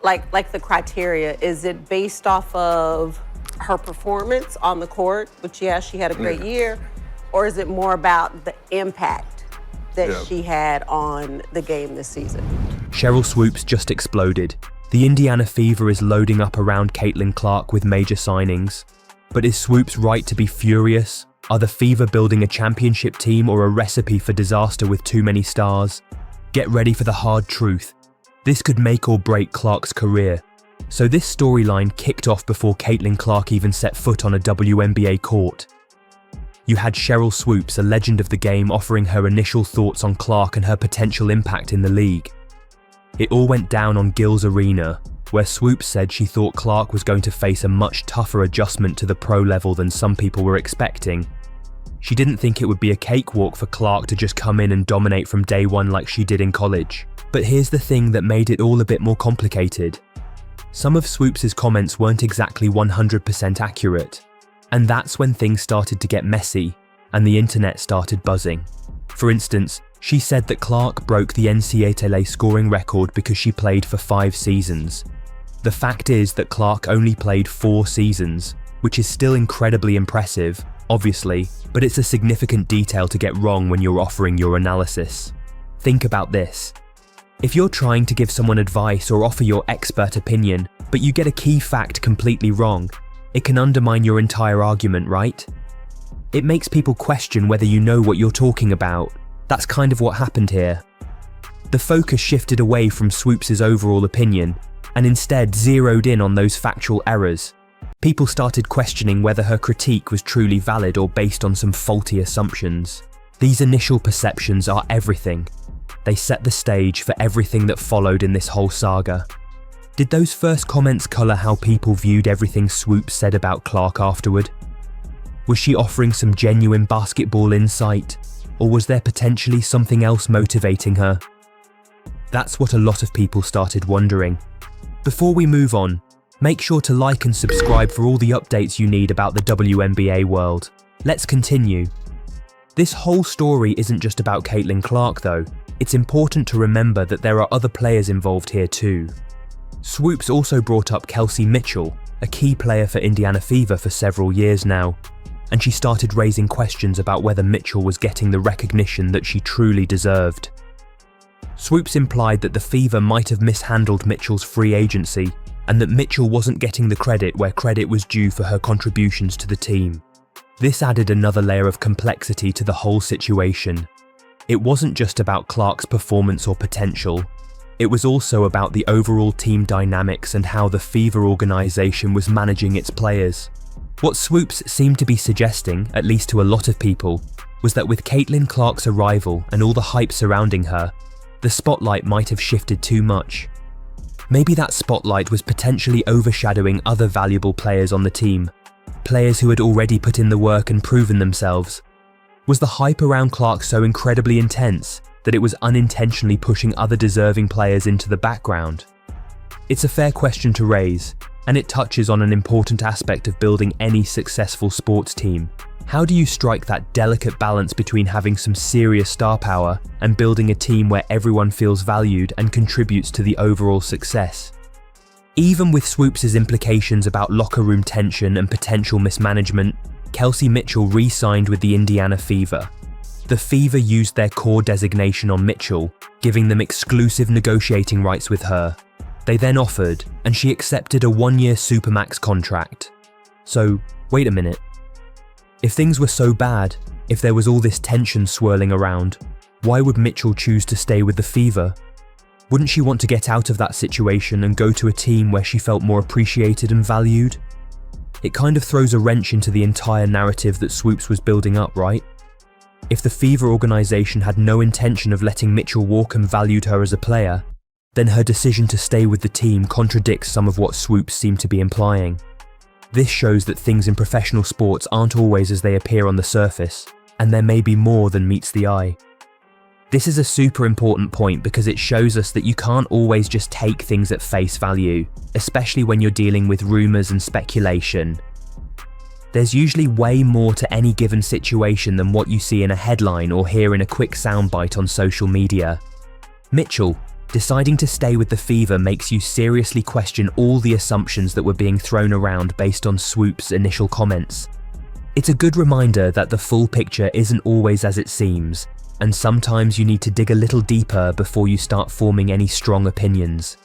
like the criteria, is it based off of her performance on the court, which, yeah, she had a great year, or is it more about the impact that she had on the game this season? Cheryl Swoopes just exploded. The Indiana Fever is loading up around Caitlin Clark with major signings. But is Swoopes right to be furious? Are the Fever building a championship team or a recipe for disaster with too many stars? Get ready for the hard truth. This could make or break Clark's career. So this storyline kicked off before Caitlin Clark even set foot on a WNBA court. You had Cheryl Swoopes, a legend of the game, offering her initial thoughts on Clark and her potential impact in the league. It all went down on Gil's Arena, where Swoopes said she thought Clark was going to face a much tougher adjustment to the pro level than some people were expecting. She didn't think it would be a cakewalk for Clark to just come in and dominate from day one like she did in college. But here's the thing that made it all a bit more complicated. Some of Swoopes' comments weren't exactly 100% accurate. And that's when things started to get messy and the internet started buzzing. For instance, she said that Clark broke the NCAA scoring record because she played for 5 seasons. The fact is that Clark only played 4 seasons, which is still incredibly impressive, obviously, but it's a significant detail to get wrong when you're offering your analysis. Think about this. If you're trying to give someone advice or offer your expert opinion, but you get a key fact completely wrong, it can undermine your entire argument, right? It makes people question whether you know what you're talking about. That's kind of what happened here. The focus shifted away from Swoopes' overall opinion and instead zeroed in on those factual errors. People started questioning whether her critique was truly valid or based on some faulty assumptions. These initial perceptions are everything. They set the stage for everything that followed in this whole saga. Did those first comments colour how people viewed everything Swoopes said about Clark afterward? Was she offering some genuine basketball insight, or was there potentially something else motivating her? That's what a lot of people started wondering. Before we move on, make sure to like and subscribe for all the updates you need about the WNBA world. Let's continue. This whole story isn't just about Caitlin Clark though. It's important to remember that there are other players involved here too. Swoopes also brought up Kelsey Mitchell, a key player for Indiana Fever for several years now, and she started raising questions about whether Mitchell was getting the recognition that she truly deserved. Swoopes implied that the Fever might have mishandled Mitchell's free agency and that Mitchell wasn't getting the credit where credit was due for her contributions to the team. This added another layer of complexity to the whole situation. It wasn't just about Clark's performance or potential. It was also about the overall team dynamics and how the Fever organization was managing its players. What Swoopes seemed to be suggesting, at least to a lot of people, was that with Caitlin Clark's arrival and all the hype surrounding her, the spotlight might have shifted too much. Maybe that spotlight was potentially overshadowing other valuable players on the team, players who had already put in the work and proven themselves. Was the hype around Clark so incredibly intense that it was unintentionally pushing other deserving players into the background? It's a fair question to raise, and it touches on an important aspect of building any successful sports team. How do you strike that delicate balance between having some serious star power and building a team where everyone feels valued and contributes to the overall success? Even with Swoopes' implications about locker room tension and potential mismanagement, Kelsey Mitchell re-signed with the Indiana Fever. The Fever used their core designation on Mitchell, giving them exclusive negotiating rights with her. They then offered, and she accepted a 1-year Supermax contract. So, wait a minute. If things were so bad, if there was all this tension swirling around, why would Mitchell choose to stay with the Fever? Wouldn't she want to get out of that situation and go to a team where she felt more appreciated and valued? It kind of throws a wrench into the entire narrative that Swoopes was building up, right? If the Fever organization had no intention of letting Mitchell walk and valued her as a player, then her decision to stay with the team contradicts some of what Swoopes seemed to be implying. This shows that things in professional sports aren't always as they appear on the surface, and there may be more than meets the eye. This is a super important point because it shows us that you can't always just take things at face value, especially when you're dealing with rumors and speculation. There's usually way more to any given situation than what you see in a headline or hear in a quick soundbite on social media. Mitchell, Deciding to stay with the Fever makes you seriously question all the assumptions that were being thrown around based on Swoopes' initial comments. It's a good reminder that the full picture isn't always as it seems, and sometimes you need to dig a little deeper before you start forming any strong opinions.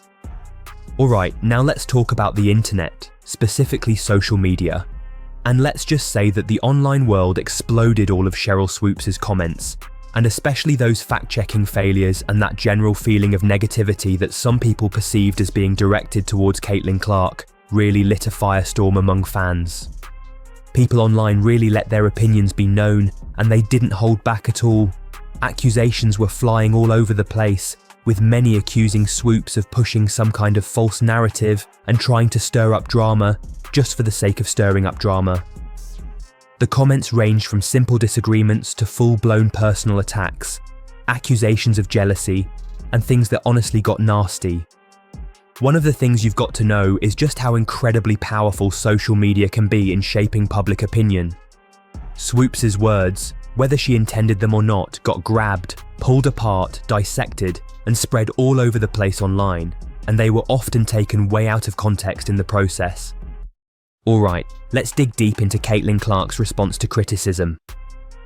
Alright, now let's talk about the internet, specifically social media. And let's just say that the online world exploded all of Cheryl Swoopes' comments, and especially those fact-checking failures and that general feeling of negativity that some people perceived as being directed towards Caitlin Clark really lit a firestorm among fans. People online really let their opinions be known, and they didn't hold back at all. Accusations were flying all over the place, with many accusing Swoopes of pushing some kind of false narrative and trying to stir up drama just for the sake of stirring up drama. The comments ranged from simple disagreements to full-blown personal attacks, accusations of jealousy, and things that honestly got nasty. One of the things you've got to know is just how incredibly powerful social media can be in shaping public opinion. Swoopes' words, whether she intended them or not, got grabbed, pulled apart, dissected, and spread all over the place online, and they were often taken way out of context in the process. Alright, let's dig deep into Caitlin Clark's response to criticism.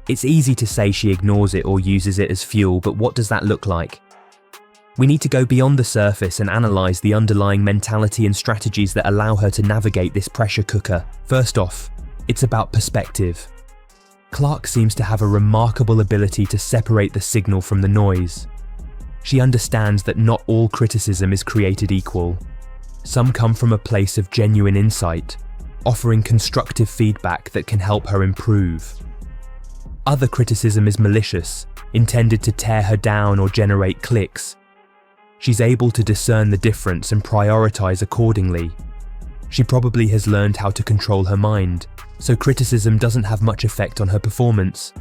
It's easy to say she ignores it or uses it as fuel, but what does that look like? We need to go beyond the surface and analyse the underlying mentality and strategies that allow her to navigate this pressure cooker. First off, it's about perspective. Clark seems to have a remarkable ability to separate the signal from the noise. She understands that not all criticism is created equal. Some come from a place of genuine insight, offering constructive feedback that can help her improve. Other criticism is malicious, intended to tear her down or generate clicks. She's able to discern the difference and prioritize accordingly. She probably has learned how to control her mind, so criticism doesn't have much effect on her performance.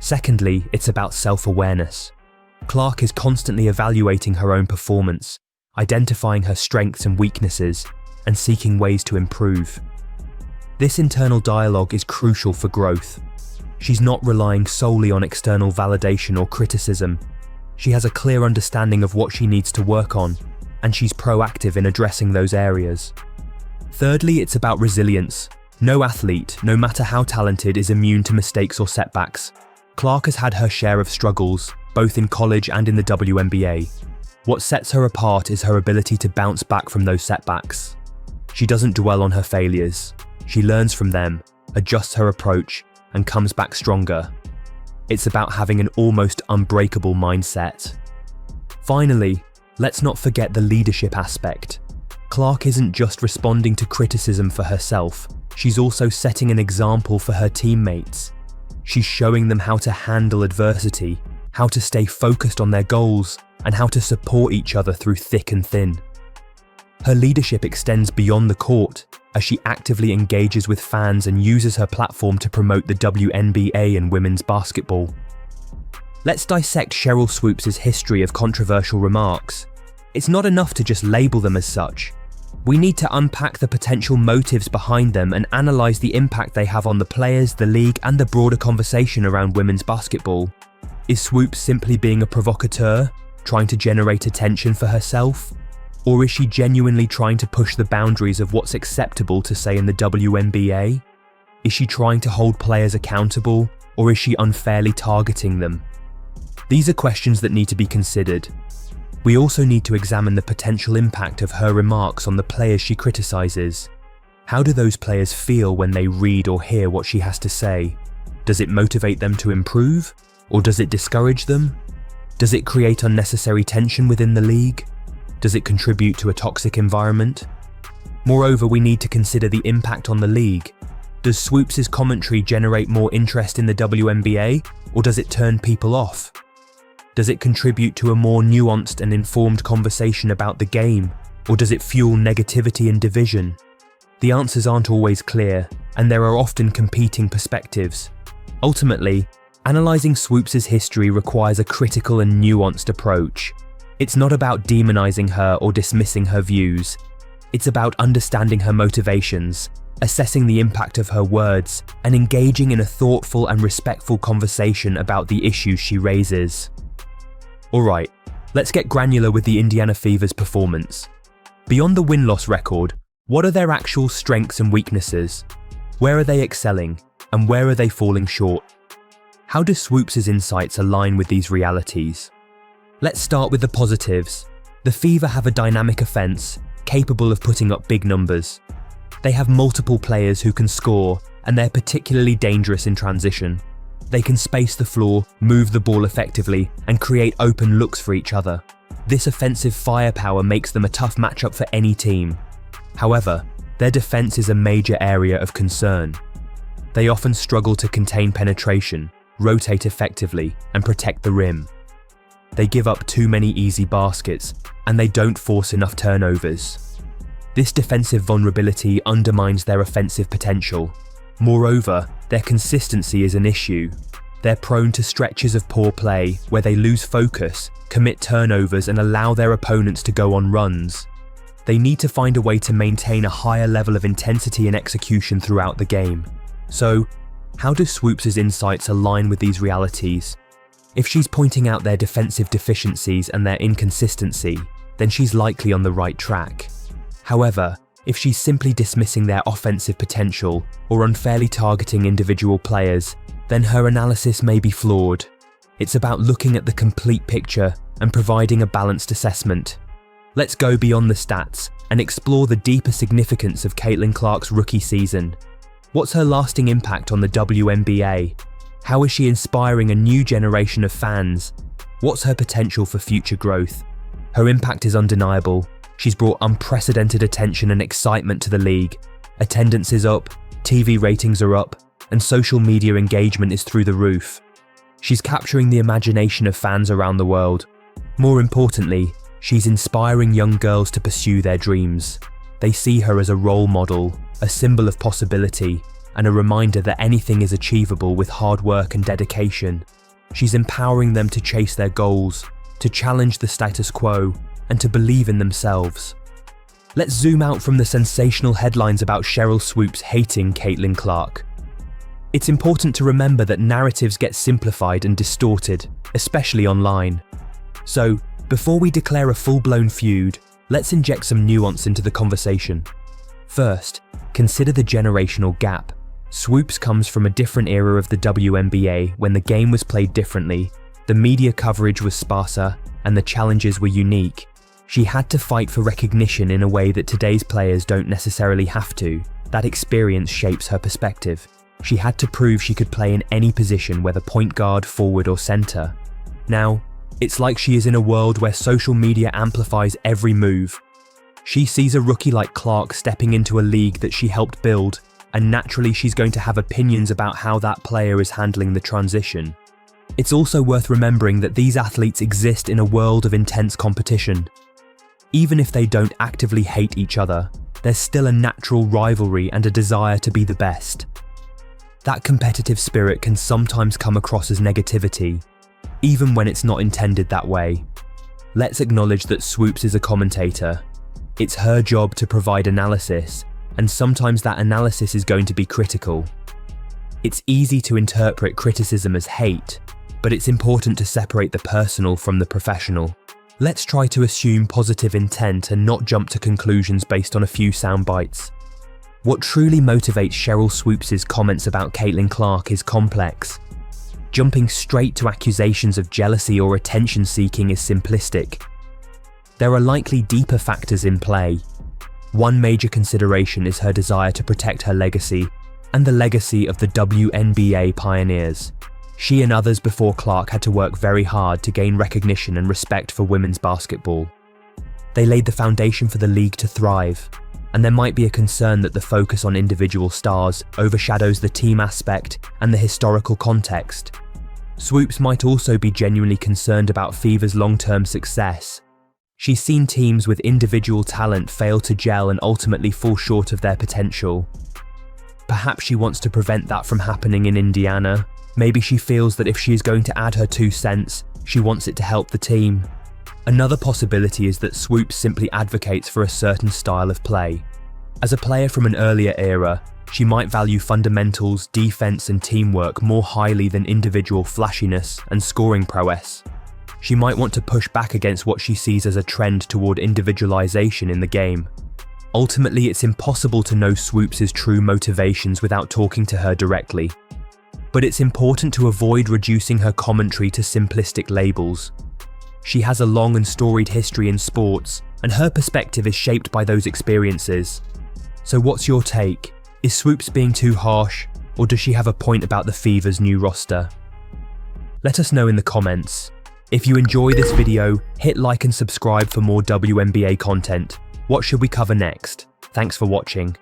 Secondly, it's about self-awareness. Clark is constantly evaluating her own performance, identifying her strengths and weaknesses, and seeking ways to improve. This internal dialogue is crucial for growth. She's not relying solely on external validation or criticism. She has a clear understanding of what she needs to work on, and she's proactive in addressing those areas. Thirdly, it's about resilience. No athlete, no matter how talented, is immune to mistakes or setbacks. Clark has had her share of struggles, both in college and in the WNBA. What sets her apart is her ability to bounce back from those setbacks. She doesn't dwell on her failures. She learns from them, adjusts her approach, and comes back stronger. It's about having an almost unbreakable mindset. Finally, let's not forget the leadership aspect. Clark isn't just responding to criticism for herself, she's also setting an example for her teammates. She's showing them how to handle adversity, how to stay focused on their goals, and how to support each other through thick and thin. Her leadership extends beyond the court, as she actively engages with fans and uses her platform to promote the WNBA and women's basketball. Let's dissect Cheryl Swoopes' history of controversial remarks. It's not enough to just label them as such. We need to unpack the potential motives behind them and analyse the impact they have on the players, the league, and the broader conversation around women's basketball. Is Swoopes simply being a provocateur, trying to generate attention for herself? Or is she genuinely trying to push the boundaries of what's acceptable to say in the WNBA? Is she trying to hold players accountable, or is she unfairly targeting them? These are questions that need to be considered. We also need to examine the potential impact of her remarks on the players she criticises. How do those players feel when they read or hear what she has to say? Does it motivate them to improve, or does it discourage them? Does it create unnecessary tension within the league? Does it contribute to a toxic environment? Moreover, we need to consider the impact on the league. Does Swoopes' commentary generate more interest in the WNBA, or does it turn people off? Does it contribute to a more nuanced and informed conversation about the game, or does it fuel negativity and division? The answers aren't always clear, and there are often competing perspectives. Ultimately, analysing Swoopes' history requires a critical and nuanced approach. It's not about demonising her or dismissing her views. It's about understanding her motivations, assessing the impact of her words, and engaging in a thoughtful and respectful conversation about the issues she raises. Alright, Let's get granular with the Indiana Fever's performance. Beyond the win-loss record, what are their actual strengths and weaknesses? Where are they excelling, and where are they falling short? How do Swoopes' insights align with these realities? Let's start with the positives. The Fever have a dynamic offense, capable of putting up big numbers. They have multiple players who can score, and they're particularly dangerous in transition. They can space the floor, move the ball effectively, and create open looks for each other. This offensive firepower makes them a tough matchup for any team. However, their defense is a major area of concern. They often struggle to contain penetration, rotate effectively, and protect the rim. They give up too many easy baskets, and they don't force enough turnovers. This defensive vulnerability undermines their offensive potential. Moreover, their consistency is an issue. They're prone to stretches of poor play where they lose focus, commit turnovers, and allow their opponents to go on runs. They need to find a way to maintain a higher level of intensity and execution throughout the game. So, how do Swoopes' insights align with these realities? If she's pointing out their defensive deficiencies and their inconsistency, then she's likely on the right track. However, if she's simply dismissing their offensive potential or unfairly targeting individual players, then her analysis may be flawed. It's about looking at the complete picture and providing a balanced assessment. Let's go beyond the stats and explore the deeper significance of Caitlin Clark's rookie season. What's her lasting impact on the WNBA? How is she inspiring a new generation of fans? What's her potential for future growth? Her impact is undeniable. She's brought unprecedented attention and excitement to the league. Attendance is up, TV ratings are up, and social media engagement is through the roof. She's capturing the imagination of fans around the world. More importantly, she's inspiring young girls to pursue their dreams. They see her as a role model, a symbol of possibility, and a reminder that anything is achievable with hard work and dedication. She's empowering them to chase their goals, to challenge the status quo, and to believe in themselves. Let's zoom out from the sensational headlines about Cheryl Swoopes hating Caitlin Clark. It's important to remember that narratives get simplified and distorted, especially online. So, before we declare a full-blown feud, let's inject some nuance into the conversation. First, consider the generational gap. Swoopes comes from a different era of the WNBA when the game was played differently, the media coverage was sparser, and the challenges were unique. She had to fight for recognition in a way that today's players don't necessarily have to. That experience shapes her perspective. She had to prove she could play in any position, whether point guard, forward, or center. Now, it's like she is in a world where social media amplifies every move. She sees a rookie like Clark stepping into a league that she helped build, and naturally she's going to have opinions about how that player is handling the transition. It's also worth remembering that these athletes exist in a world of intense competition. Even if they don't actively hate each other, there's still a natural rivalry and a desire to be the best. That competitive spirit can sometimes come across as negativity, even when it's not intended that way. Let's acknowledge that Swoopes is a commentator. It's her job to provide analysis, and sometimes that analysis is going to be critical. It's easy to interpret criticism as hate, but it's important to separate the personal from the professional. Let's try to assume positive intent and not jump to conclusions based on a few sound bites. What truly motivates Cheryl Swoopes' comments about Caitlin Clark is complex. Jumping straight to accusations of jealousy or attention-seeking is simplistic. There are likely deeper factors in play. One major consideration is her desire to protect her legacy and the legacy of the WNBA pioneers. She and others before Clark had to work very hard to gain recognition and respect for women's basketball. They laid the foundation for the league to thrive, and there might be a concern that the focus on individual stars overshadows the team aspect and the historical context. Swoopes might also be genuinely concerned about Fever's long-term success. She's seen teams with individual talent fail to gel and ultimately fall short of their potential. Perhaps she wants to prevent that from happening in Indiana. Maybe she feels that if she is going to add her 2 cents, she wants it to help the team. Another possibility is that Swoopes simply advocates for a certain style of play. As a player from an earlier era, she might value fundamentals, defense, and teamwork more highly than individual flashiness and scoring prowess. she might want to push back against what she sees as a trend toward individualization in the game. Ultimately, it's impossible to know Swoopes' true motivations without talking to her directly. But it's important to avoid reducing her commentary to simplistic labels. She has a long and storied history in sports, and her perspective is shaped by those experiences. So what's your take? Is Swoopes being too harsh, or does she have a point about the Fever's new roster? Let us know in the comments. If you enjoy this video, hit like and subscribe for more WNBA content. What should we cover next? Thanks for watching.